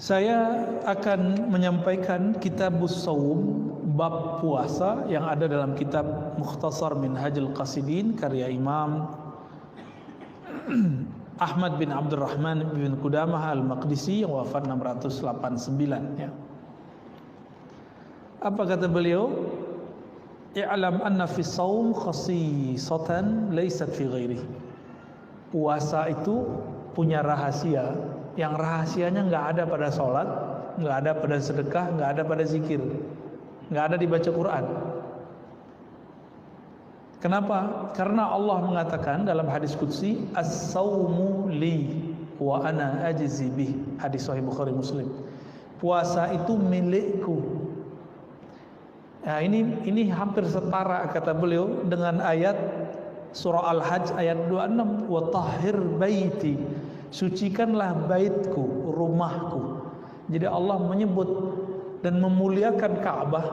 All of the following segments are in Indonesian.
Saya akan menyampaikan Kitabus Shaum, bab puasa yang ada dalam kitab Mukhtasar Minhajul Qasidin karya Imam Ahmad bin Abdurrahman bin Qudamah Al-Maqdisi yang wafat 689 ya. Apa kata beliau? I'lam anna fi shaum khasisatan laysat fi ghairihi. Puasa itu punya rahasia, yang rahasianya nggak ada pada sholat, nggak ada pada sedekah, nggak ada pada zikir, nggak ada dibaca Quran. Kenapa? Karena Allah mengatakan dalam hadis qudsi, as-saumu li wa ana ajzi bih. Hadis Sahih Bukhari Muslim. Puasa itu milikku. Nah, ini hampir setara kata beliau dengan ayat surah Al-Hajj ayat 26, wa tahhir baiti. Sucikanlah baitku, rumahku. Jadi Allah menyebut dan memuliakan Ka'bah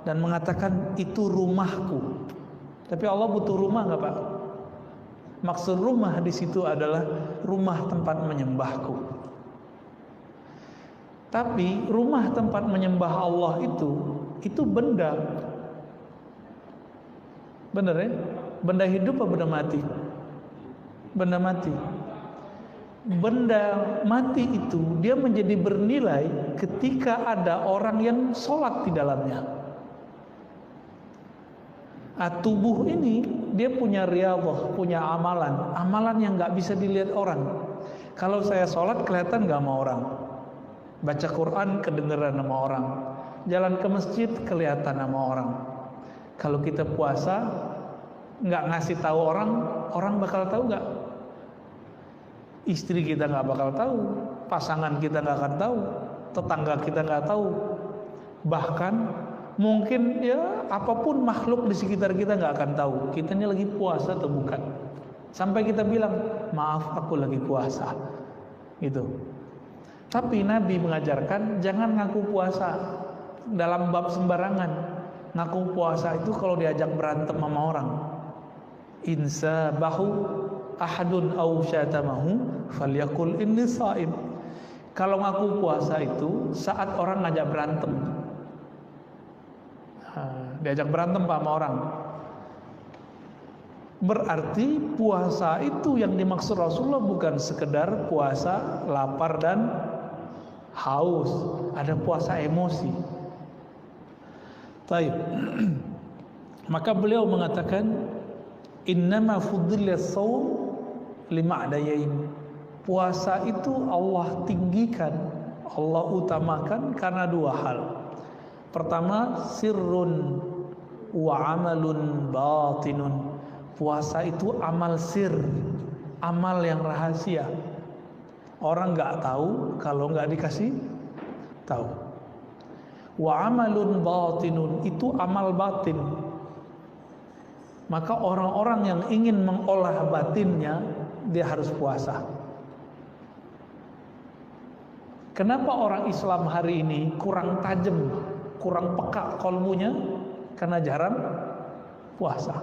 dan mengatakan itu rumahku. Tapi Allah butuh rumah nggak Pak? Maksud rumah di situ adalah rumah tempat menyembahku. Tapi rumah tempat menyembah Allah itu benda. Benar ya? Benda hidup atau benda mati? Benda mati. Benda mati itu dia menjadi bernilai ketika ada orang yang sholat di dalamnya. Tubuh ini dia punya riyadhah, punya amalan yang nggak bisa dilihat orang. Kalau saya sholat kelihatan nggak sama orang, baca Quran kedengeran sama orang, jalan ke masjid kelihatan sama orang. Kalau kita puasa nggak ngasih tahu orang, orang bakal tahu nggak? Istri kita nggak bakal tahu, pasangan kita nggak akan tahu, tetangga kita nggak tahu, bahkan mungkin ya apapun makhluk di sekitar kita nggak akan tahu kita ini lagi puasa atau bukan. Sampai kita bilang maaf aku lagi puasa, gitu. Tapi Nabi mengajarkan jangan ngaku puasa dalam bab sembarangan. Ngaku puasa itu kalau diajak berantem sama orang. Insa bahu ahadun aw syatamahu falyakul inni shaim. Kalau ngaku puasa itu saat orang ngajak berantem. Diajak berantem sama orang. Berarti puasa itu yang dimaksud Rasulullah bukan sekedar puasa lapar dan haus, ada puasa emosi. Baik. Maka beliau mengatakan innama fuddila shaum lima'dayain. Puasa itu Allah tinggikan, Allah utamakan karena dua hal. Pertama, sirrun wa amalun batinun. Puasa itu amal sir, amal yang rahasia. Orang nggak tahu kalau nggak dikasih tahu. Wa amalun batinun itu amal batin. Maka orang-orang yang ingin mengolah batinnya dia harus puasa. Kenapa orang Islam hari ini kurang tajam, kurang peka kolbunya? Karena jarang puasa.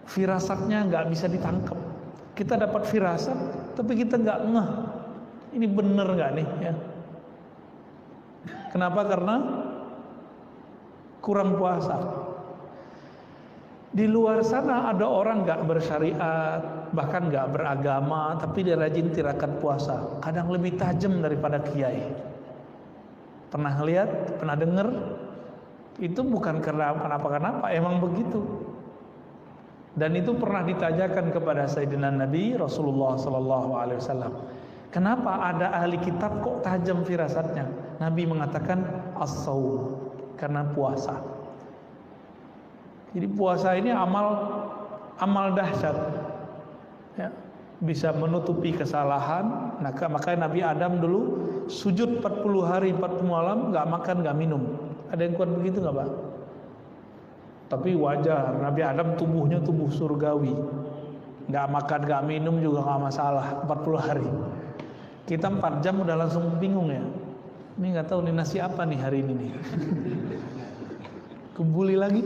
Firasatnya nggak bisa ditangkap. Kita dapat firasat, tapi kita nggak ngeh. Ini bener nggak nih? Ya. Kenapa? Karena kurang puasa. Di luar sana ada orang nggak bersyariat, bahkan nggak beragama, tapi dia rajin tirakat puasa. Kadang lebih tajam daripada kiai. Pernah lihat? Pernah dengar? Itu bukan karena kenapa-kenapa, emang begitu. Dan itu pernah ditanyakan kepada Sayyidina Nabi Rasulullah SAW. Kenapa ada ahli kitab kok tajam firasatnya? Nabi mengatakan as-shaum, karena puasa. Jadi puasa ini amal dahsyat, ya, bisa menutupi kesalahan. Makanya Nabi Adam dulu sujud 40 hari 40 malam nggak makan nggak minum. Ada yang kuat begitu nggak Pak? Tapi wajar, Nabi Adam tubuhnya tubuh surgawi, nggak makan nggak minum juga nggak masalah 40 hari. Kita 4 jam udah langsung bingung ya. Ini nggak tahu nih nasi apa nih hari ini nih. Kebuli lagi?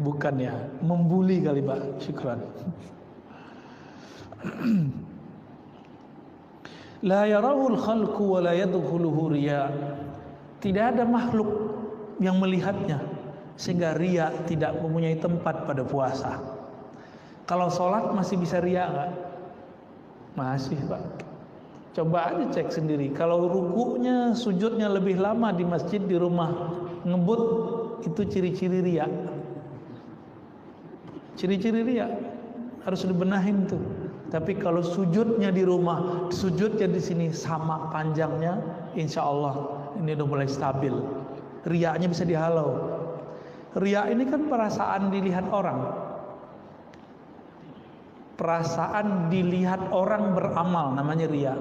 Bukan ya, membuli kali Pak. Syukran. La yarahul khalqu wa la yadkhuluhu riya. Tidak ada makhluk yang melihatnya sehingga riya tidak mempunyai tempat pada puasa. Kalau sholat masih bisa riya enggak? Masih, Pak. Coba aja cek sendiri. Kalau rukunya, sujudnya lebih lama di masjid, di rumah ngebut, itu ciri-ciri riya. Ciri-ciri riya harus dibenahin tuh. Tapi kalau sujudnya di rumah, sujudnya di sini sama panjangnya, insya Allah ini udah mulai stabil. Riyanya bisa dihalau. Riya ini kan perasaan dilihat orang. Perasaan dilihat orang beramal namanya riya.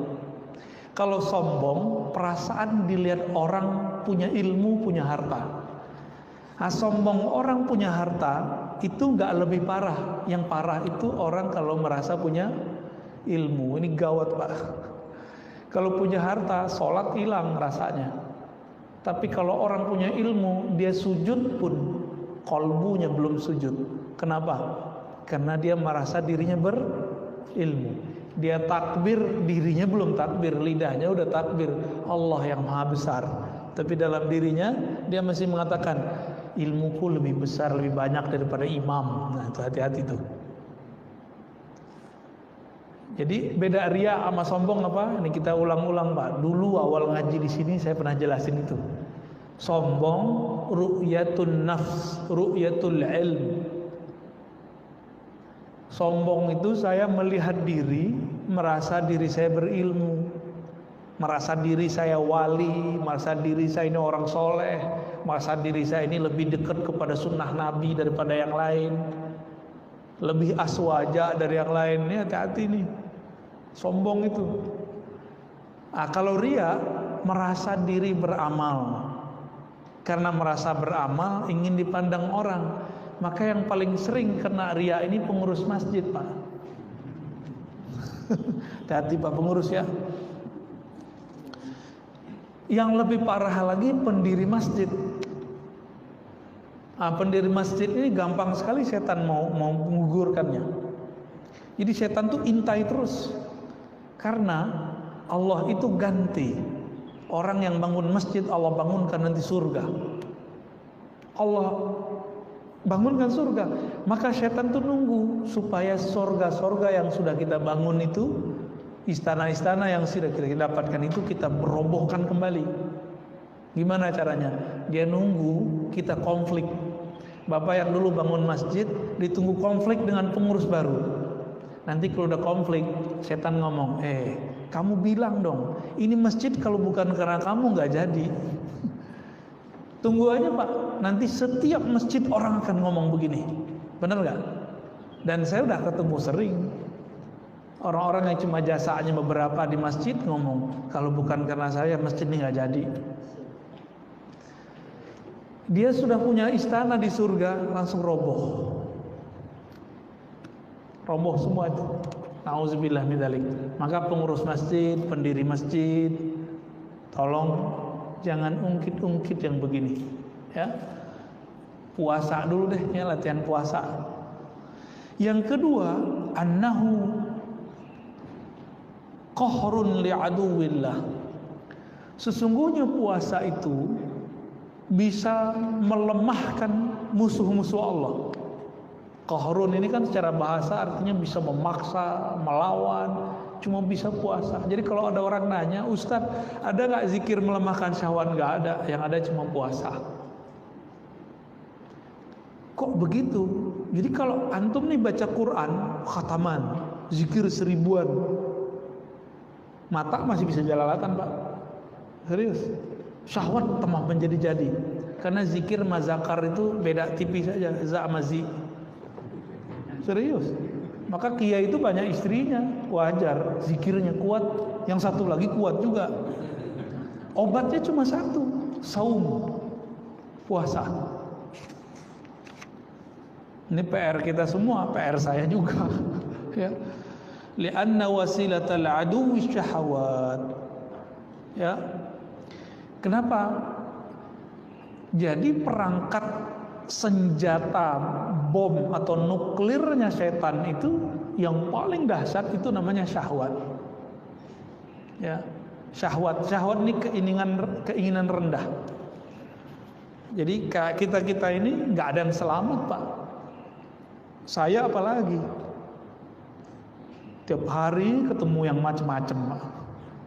Kalau sombong, perasaan dilihat orang punya ilmu, punya harta. Nah, sombong orang punya harta itu nggak lebih parah. Yang parah itu orang kalau merasa punya ilmu. Ini gawat, Pak. Kalau punya harta, sholat hilang rasanya. Tapi kalau orang punya ilmu, dia sujud pun kolbunya belum sujud. Kenapa? Karena dia merasa dirinya berilmu. Dia takbir, dirinya belum takbir, lidahnya udah takbir Allah yang maha besar. Tapi dalam dirinya dia masih mengatakan, ilmuku lebih besar, lebih banyak daripada imam. Nah, itu hati-hati tuh. Jadi beda riya sama sombong apa? Ini kita ulang-ulang, Pak. Dulu awal ngaji di sini saya pernah jelasin itu. Sombong ru'yatun nafs, ru'yatul ilm. Sombong itu saya melihat diri, merasa diri saya berilmu, merasa diri saya wali, merasa diri saya ini orang soleh, merasa diri saya ini lebih dekat kepada sunnah Nabi daripada yang lain, lebih aswaja dari yang lain. Ini hati-hati nih, sombong itu. Nah, kalau riya, merasa diri beramal. Karena merasa beramal ingin dipandang orang. Maka yang paling sering kena riya ini pengurus masjid, Pak. Hati-hati Pak pengurus ya. Yang lebih parah lagi pendiri masjid. Nah, pendiri masjid ini gampang sekali setan mau menggugurkannya. Jadi setan tuh intai terus. Karena Allah itu ganti. Orang yang bangun masjid Allah bangunkan nanti surga. Allah bangunkan surga. Maka setan tuh nunggu supaya surga-surga yang sudah kita bangun itu, istana-istana yang sudah kita dapatkan itu kita merobohkan kembali. Gimana caranya? Dia nunggu kita konflik. Bapak yang dulu bangun masjid ditunggu konflik dengan pengurus baru. Nanti kalau udah konflik, setan ngomong, kamu bilang dong, ini masjid kalau bukan karena kamu nggak jadi. Tunggu aja Pak, nanti setiap masjid orang akan ngomong begini, benar nggak? Dan saya udah ketemu sering orang-orang yang cuma jasanya beberapa di masjid ngomong, kalau bukan karena saya masjid ini nggak jadi. Dia sudah punya istana di surga, langsung roboh. Roboh semua itu. Nauzubillah min dzalik. Maka pengurus masjid, pendiri masjid, tolong jangan ungkit-ungkit yang begini, ya. Puasa dulu deh, ya, latihan puasa. Yang kedua, annahu qahrun li'aduwillah. Sesungguhnya puasa itu bisa melemahkan musuh-musuh Allah. Qahrun ini kan secara bahasa artinya bisa memaksa, melawan, cuma bisa puasa. Jadi kalau ada orang nanya, Ustadz ada gak zikir melemahkan syahwat? Gak ada, yang ada cuma puasa. Kok begitu? Jadi kalau antum nih baca Quran, khataman, zikir 1000-an, mata masih bisa jalalatan Pak. Serius. Syahwat tamah menjadi-jadi. Karena zikir mazakar itu beda tipis saja, za sama zi. Serius. Maka kiai itu banyak istrinya, wajar, zikirnya kuat, yang satu lagi kuat juga. Obatnya cuma satu, saum, puasa. Ini PR kita semua, PR saya juga. Ya. Li'anna wasilatal aduwwi syahawat. Ya. Kenapa? Jadi perangkat senjata bom atau nuklirnya setan itu yang paling dahsyat itu namanya syahwat. Ya, syahwat ini keinginan rendah. Jadi kita ini nggak ada yang selamat, Pak. Saya apalagi tiap hari ketemu yang macam-macam, Pak.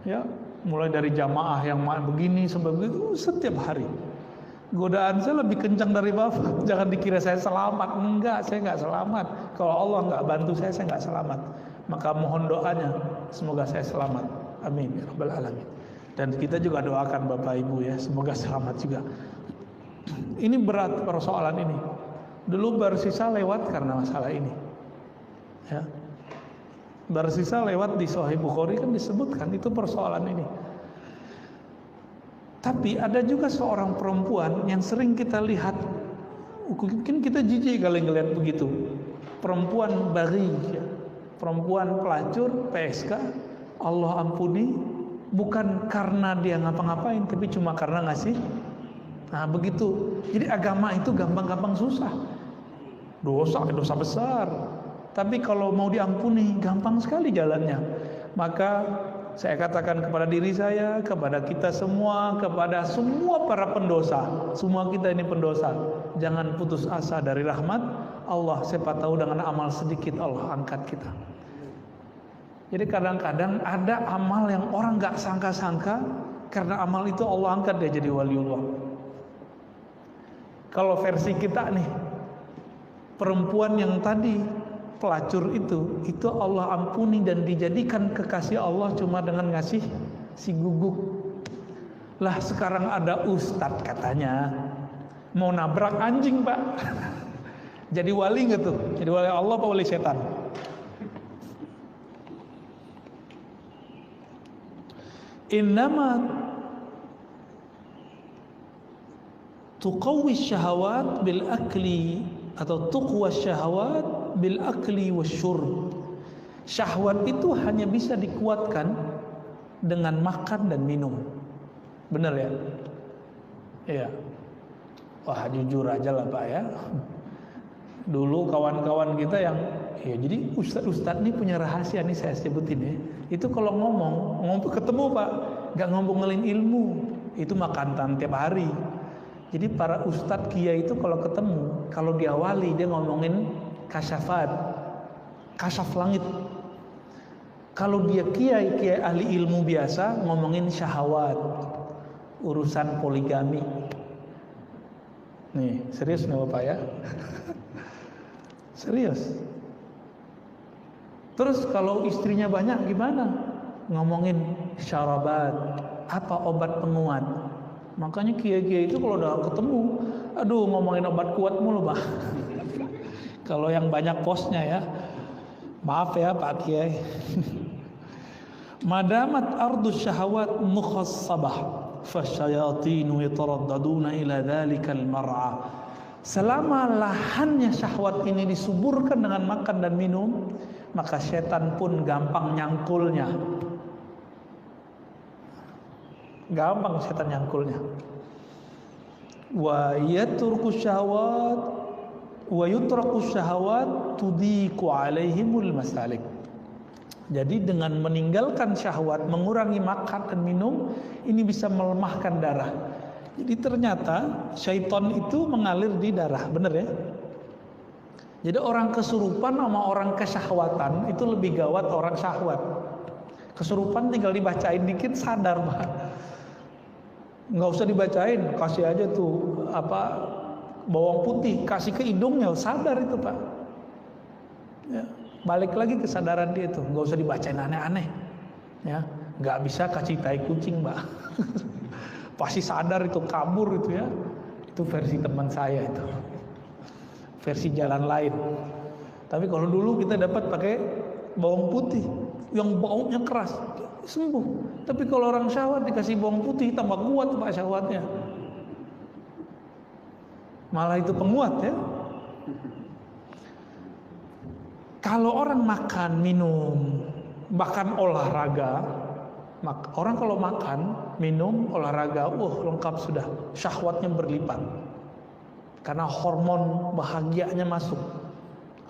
Ya, mulai dari jamaah yang begini sampai begitu setiap hari. Godaan saya lebih kencang dari Bapak. Jangan dikira saya selamat. Enggak, saya nggak selamat. Kalau Allah nggak bantu saya nggak selamat. Maka mohon doanya, semoga saya selamat. Amin ya rabbal alamin. Dan kita juga doakan Bapak Ibu ya, semoga selamat juga. Ini berat persoalan ini. Dulu Barsisa lewat karena masalah ini. Ya. Barsisa lewat di Sahih Bukhari kan disebutkan itu persoalan ini. Tapi ada juga seorang perempuan yang sering kita lihat, mungkin kita jijik kalau ngelihat begitu. Perempuan bari, ya. Perempuan pelacur, PSK, Allah ampuni, bukan karena dia ngapa-ngapain, tapi cuma karena ngasih. Nah begitu. Jadi agama itu gampang-gampang susah. Dosa besar. Tapi kalau mau diampuni, gampang sekali jalannya. Maka saya katakan kepada diri saya, kepada kita semua, kepada semua para pendosa, semua kita ini pendosa, jangan putus asa dari rahmat Allah. Siapa tahu dengan amal sedikit Allah angkat kita. Jadi kadang-kadang ada amal yang orang gak sangka-sangka, karena amal itu Allah angkat dia jadi waliullah. Kalau versi kita nih, perempuan yang tadi pelacur itu Allah ampuni dan dijadikan kekasih Allah cuma dengan ngasih si guguk. Lah sekarang ada ustadz katanya mau nabrak anjing, Pak. Jadi wali nggak tuh? Jadi wali Allah apa wali setan? Innama tuqawwi syahawat bil akli atau tuqwa syahawat bil akli wasyurb. Syahwat itu hanya bisa dikuatkan dengan makan dan minum. Benar ya? Iya. Wah, jujur aja lah Pak ya. Dulu kawan-kawan kita yang ya jadi ustadz ini punya rahasia nih saya sebutin ya. Itu kalau ngomong ketemu Pak, nggak ngomongin ilmu, itu makan tiap hari. Jadi para ustadz kiai itu kalau ketemu, kalau diawali dia ngomongin kasyafat, kasyaf langit. Kalau dia kiai ahli ilmu biasa ngomongin syahwat, urusan poligami. Nih, serius nih Bapak ya. Serius. Terus kalau istrinya banyak gimana? Ngomongin syarabat, apa obat penguat. Makanya kiai-kiai itu kalau udah ketemu, aduh ngomongin obat kuat mulu, Pak. Kalau yang banyak posnya ya. Maaf ya Pak Kiai. Madamat ardus syahawat mukhassabah fasyayatinu yataraddaduna ila dhalikal mar'a. Selama lahannya syahwat ini disuburkan dengan makan dan minum, maka setan pun gampang nyangkulnya. Gampang setan nyangkulnya. Wa yatruku syahwat wa yutraku syahwat tudiku alaihimul masalik. Jadi dengan meninggalkan syahwat, mengurangi makan dan minum, ini bisa melemahkan darah. Jadi ternyata syaitan itu mengalir di darah, benar ya? Jadi orang kesurupan sama orang kesyahwatan itu lebih gawat orang syahwat. Kesurupan tinggal dibacain dikit sadar, Pak. Nggak usah dibacain, kasih aja tuh bawang putih, kasih ke hidungnya, sadar itu Pak. Ya, balik lagi kesadaran dia tuh, nggak usah dibacain aneh-aneh. Ya, nggak bisa kasih tai kucing, Pak. Pasti sadar itu, kabur itu ya. Itu versi teman saya itu, versi jalan lain. Tapi kalau dulu kita dapat pakai bawang putih yang baunya keras, sembuh. Tapi kalau orang syahwat dikasih bawang putih tambah kuat Pak syahwatnya. Malah itu penguat ya. Kalau orang makan, minum, bahkan olahraga, orang kalau makan, minum, olahraga, lengkap sudah, syahwatnya berlipat. Karena hormon bahagianya masuk.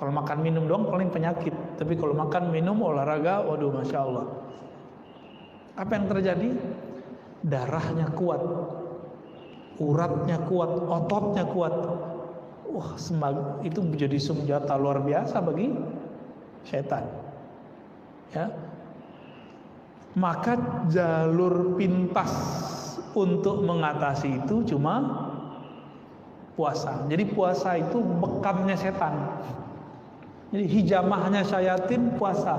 Kalau makan minum doang paling penyakit, tapi kalau makan minum olahraga, waduh masya Allah. Apa yang terjadi? Darahnya kuat, uratnya kuat, ototnya kuat. Wah, itu menjadi senjata luar biasa bagi setan. Ya. Maka jalur pintas untuk mengatasi itu cuma puasa. Jadi puasa itu bekamnya setan. Jadi hijamahnya syayatin puasa,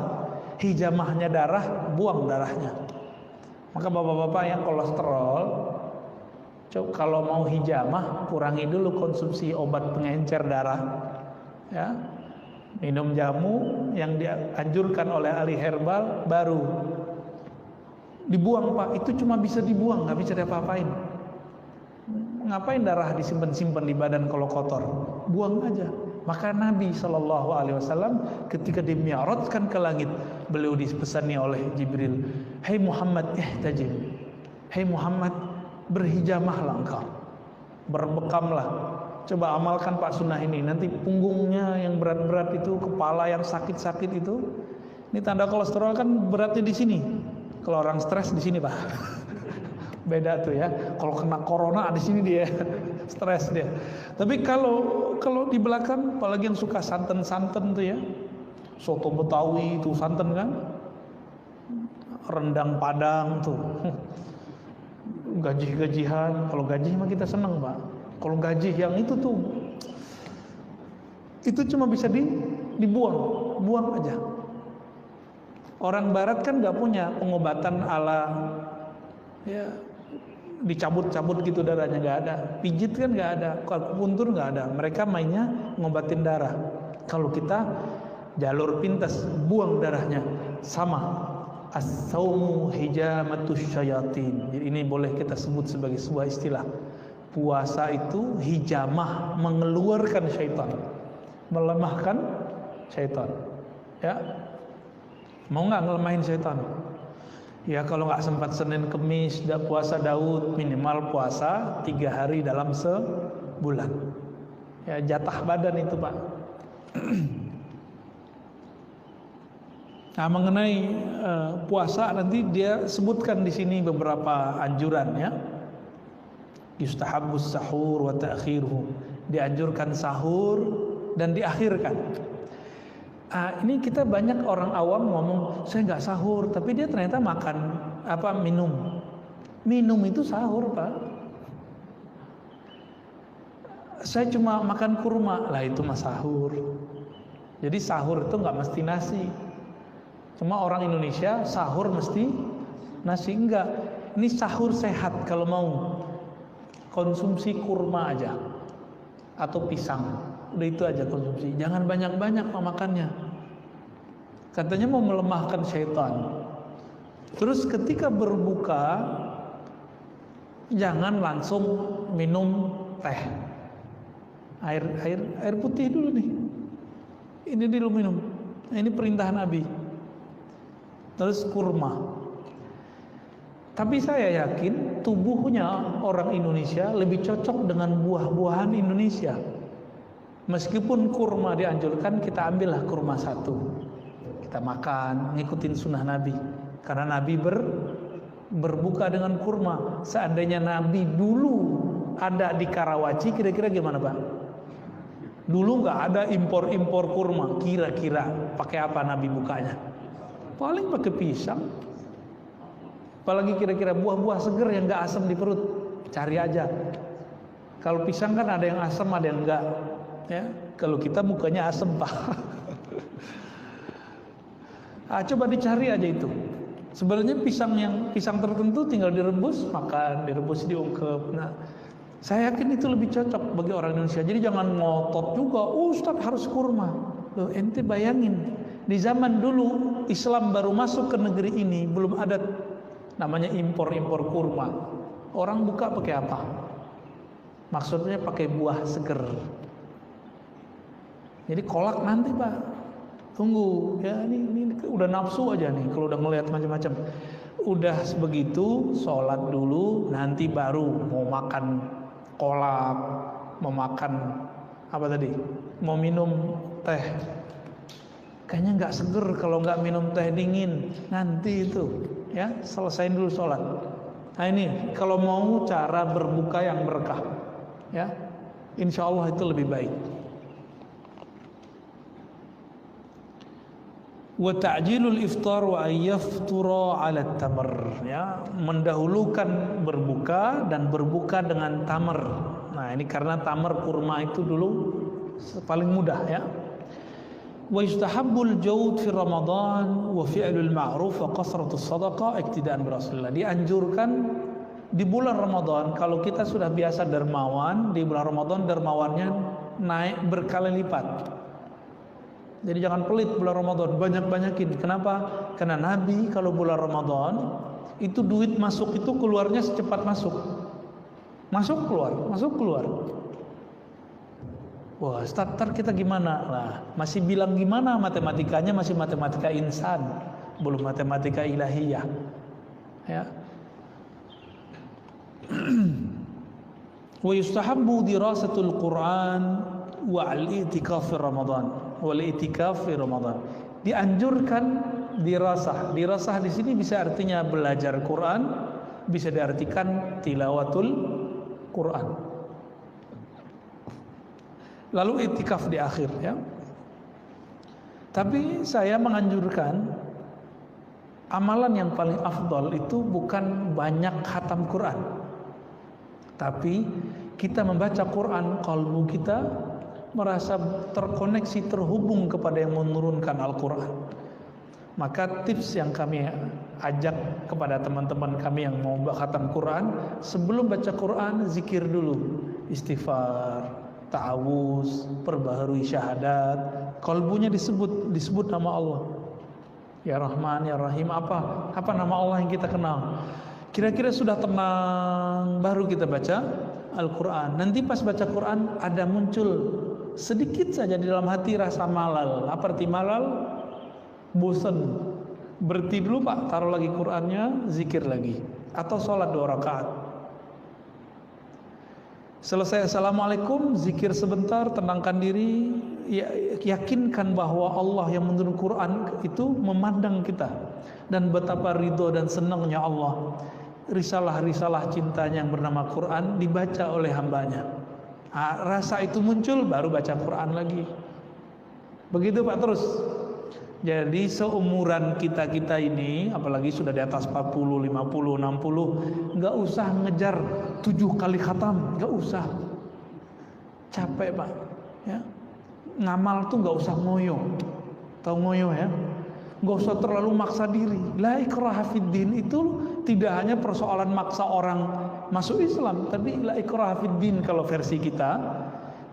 hijamahnya darah buang darahnya. Maka bapak-bapak yang kolesterol, kalau mau hijamah kurangi dulu konsumsi obat pengencer darah, ya. Minum jamu yang dianjurkan oleh ahli herbal, baru dibuang Pak. Itu cuma bisa dibuang, nggak bisa diapa-apain. Ngapain darah disimpan-simpan di badan kalau kotor? Buang aja. Maka Nabi SAW ketika dimi'rajkan ke langit, beliau dipesani oleh Jibril, "Hai Muhammad, ihtajim. Hai Muhammad, berhijamahlah engkau, berbekamlah. Coba amalkan Pak sunnah ini. Nanti punggungnya yang berat-berat itu, kepala yang sakit-sakit itu, ini tanda kolesterol kan beratnya di sini. Kalau orang stres di sini Pak." Beda tuh ya. Kalau kena corona di sini dia stres dia. Tapi kalau di belakang, apalagi yang suka santen-santen tuh ya, soto Betawi itu santen kan, rendang Padang tuh, gaji-gajihan. Kalau gaji mah kita seneng Pak. Kalau gaji yang itu tuh, itu cuma bisa dibuang, buang aja. Orang Barat kan nggak punya pengobatan ala ya dicabut-cabut gitu darahnya, nggak ada. Pijit kan nggak ada, akupuntur nggak ada. Mereka mainnya ngobatin darah. Kalau kita jalur pintas, buang darahnya. Sama. As-saumu hijamatus syayatin. Jadi ini boleh kita sebut sebagai sebuah istilah. Puasa itu hijamah, mengeluarkan syaitan, melemahkan syaitan. Ya, mau nggak ngelemahin syaitan? Ya kalau nggak sempat Senin Kemis puasa Daud, minimal puasa 3 hari dalam sebulan. Ya jatah badan itu Pak. Nah mengenai puasa nanti dia sebutkan di sini beberapa anjuran ya. Yustahabbus sahur wa ta'khiruhu. Dianjurkan sahur dan diakhirkan. Ini kita banyak orang awam ngomong saya nggak sahur, tapi dia ternyata makan minum. Minum itu sahur Pak. Saya cuma makan kurma, lah itu mah sahur. Jadi sahur itu nggak mesti nasi. Cuma orang Indonesia sahur mesti nasi, enggak. Ini sahur sehat kalau mau. Konsumsi kurma aja atau pisang, udah itu aja konsumsi. Jangan banyak-banyak makannya. Katanya mau melemahkan syaitan. Terus ketika berbuka jangan langsung minum teh. Air putih dulu nih. Ini dulu minum. Ini perintah Nabi. Terus kurma. Tapi saya yakin tubuhnya orang Indonesia lebih cocok dengan buah-buahan Indonesia. Meskipun kurma dianjurkan, kita ambillah kurma 1. Kita makan, ngikutin sunnah Nabi. Karena Nabi berbuka dengan kurma. Seandainya Nabi dulu ada di Karawaci, kira-kira gimana Pak? Dulu nggak ada impor-impor kurma. Kira-kira pakai apa Nabi bukanya? Paling pakai pisang. Apalagi kira-kira buah-buah seger yang nggak asam di perut, cari aja. Kalau pisang kan ada yang asam, ada yang enggak. Ya, kalau kita mukanya asam Pak. Coba dicari aja itu. Sebenarnya pisang tertentu tinggal direbus, makan, direbus diungkep. Nah, saya yakin itu lebih cocok bagi orang Indonesia. Jadi jangan ngotot juga, Ustadz harus kurma. Loh, ente bayangin, di zaman dulu Islam baru masuk ke negeri ini, belum ada namanya impor-impor kurma. Orang buka pakai apa? Maksudnya pakai buah seger. Jadi kolak nanti Pak. Tunggu ya, ini udah nafsu aja nih kalau udah ngelihat macam-macam. Udah begitu sholat dulu, nanti baru mau makan kolak, mau makan apa tadi? Mau minum teh. Kayaknya nggak seger kalau nggak minum teh dingin. Nanti itu ya, selesain dulu sholat. Nah ini kalau mau cara berbuka yang berkah, ya, insya Allah itu lebih baik. Wa ta'jilul iftar wa ayyaftura 'ala tamar, ya, mendahulukan berbuka dan berbuka dengan tamar. Nah ini karena tamar kurma itu dulu paling mudah, ya. Wa yustahabbul jawd fi Ramadan wa fi'lul ma'ruf wa qasratus sadaqah iktidaan bi Rasulillah. Dianjurkan di bulan Ramadan, kalau kita sudah biasa dermawan, di bulan Ramadan dermawannya naik berkali lipat. Jadi jangan pelit bulan Ramadan, banyak-banyakin. Kenapa? Karena Nabi kalau bulan Ramadan itu duit masuk itu keluarnya secepat masuk. Masuk keluar. Wah, starter kita gimana? Nah, masih bilang gimana matematikanya, masih matematika insan, belum matematika ilahiyah. Ya. Wa yustahabbu dirasatul Quran wa al-i'tikaf fi Ramadan. Wal i'tikaf fi Ramadan. Dianjurkan dirasah. Dirasah di sini bisa artinya belajar Quran, bisa diartikan tilawatul Quran. Lalu i'tikaf di akhir, ya. Tapi saya menganjurkan amalan yang paling afdal itu bukan banyak khatam Quran, tapi kita membaca Quran, kalbu kita merasa terkoneksi, terhubung kepada yang menurunkan Al-Quran. Maka tips yang kami ajak kepada teman-teman kami yang mau khatam Quran, sebelum baca Quran zikir dulu, istighfar, ta'awuz, perbaharui syahadat, kalbunya disebut nama Allah. Ya Rahman, Ya Rahim, apa nama Allah yang kita kenal. Kira-kira sudah tenang, baru kita baca Al-Quran. Nanti pas baca Quran ada muncul sedikit saja di dalam hati rasa malal. Apa arti malal? Bosan. Berhenti dulu Pak, taruh lagi Qurannya, zikir lagi, atau sholat 2 rakaat. Selesai assalamualaikum, zikir sebentar, tenangkan diri, yakinkan bahwa Allah yang menurun Quran itu memandang kita, dan betapa ridho dan senangnya Allah. Risalah-risalah cintanya yang bernama Quran dibaca oleh hambanya. Rasa itu muncul, baru baca Quran lagi. Begitu Pak terus. Jadi seumuran kita ini, apalagi sudah di atas 40, 50, 60, nggak usah ngejar 7 kali khatam, nggak usah. Capek Pak, ya. Ngamal tuh nggak usah ngoyo. Tahu ngoyo ya? Nggak usah terlalu maksa diri. La ikraha fiddin itu tidak hanya persoalan maksa orang masuk Islam, tapi la ikraha fiddin kalau versi kita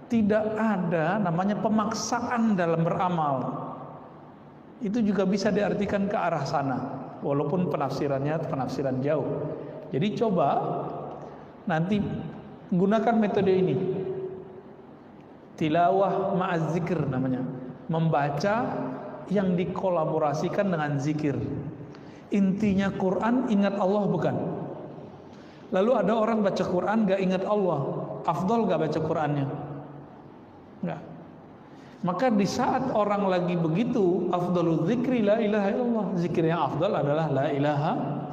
tidak ada namanya pemaksaan dalam beramal. Itu juga bisa diartikan ke arah sana, walaupun penafsirannya penafsiran jauh. Jadi coba nanti gunakan metode ini, tilawah ma'az zikir namanya, membaca yang dikolaborasikan dengan zikir. Intinya Quran, ingat Allah bukan? Lalu ada orang baca Quran gak ingat Allah, afdol gak baca Qurannya? Enggak. Maka di saat orang lagi begitu, afdalul zikri la ilaha illallah. Zikir yang afdal adalah la ilaha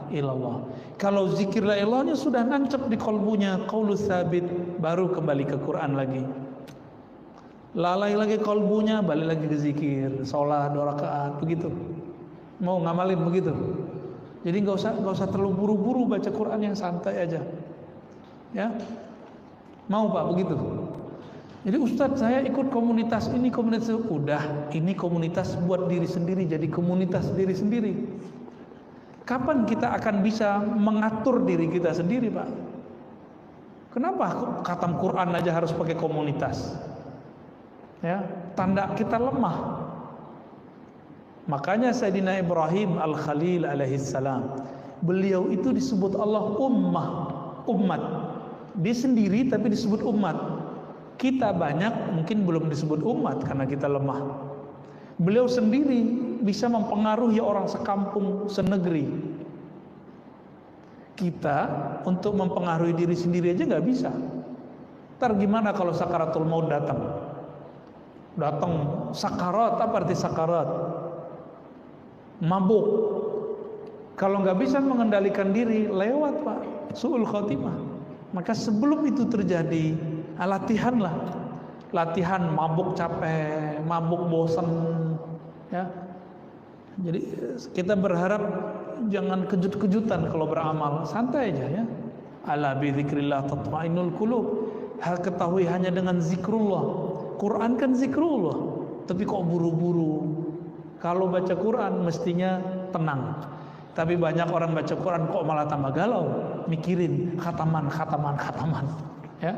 illallah. Kalau zikir la ilahnya sudah nancap di kalbunya, qaulus sabit, baru kembali ke Quran lagi. Lalai lagi kalbunya, balik lagi ke zikir, sholat 2 rakaat, begitu. Mau ngamalin begitu. Jadi nggak usah terlalu buru-buru baca Quran, yang santai aja. Ya, mau Pak begitu. Jadi Ustadz saya ikut komunitas ini, komunitas itu. Udah, ini komunitas buat diri sendiri, jadi komunitas diri sendiri. Kapan kita akan bisa mengatur diri kita sendiri Pak? Kenapa khatam Quran aja harus pakai komunitas? Ya, tanda kita lemah. Makanya Sayyidina Ibrahim Al-Khalil alaihissalam, beliau itu disebut Allah umat. Dia sendiri tapi disebut umat. Kita banyak mungkin belum disebut umat karena kita lemah. Beliau sendiri bisa mempengaruhi orang sekampung, senegeri. Kita untuk mempengaruhi diri sendiri aja nggak bisa. Ntar gimana kalau sakaratul maut datang? Datang sakarat, apa arti sakarat? Mabuk. Kalau nggak bisa mengendalikan diri, lewat Pak, su'ul khotimah. Maka sebelum itu terjadi, latihanlah. Latihan mabuk capek, mabuk bosan, ya. Jadi kita berharap jangan kejut-kejutan kalau beramal, santai aja ya. Ala bi dzikrillah tatma'innul qulub. Ketahui hanya dengan zikrullah. Quran kan zikrullah, tapi kok buru-buru. Kalau baca Quran mestinya tenang. Tapi banyak orang baca Quran kok malah tambah galau, mikirin khataman, ya.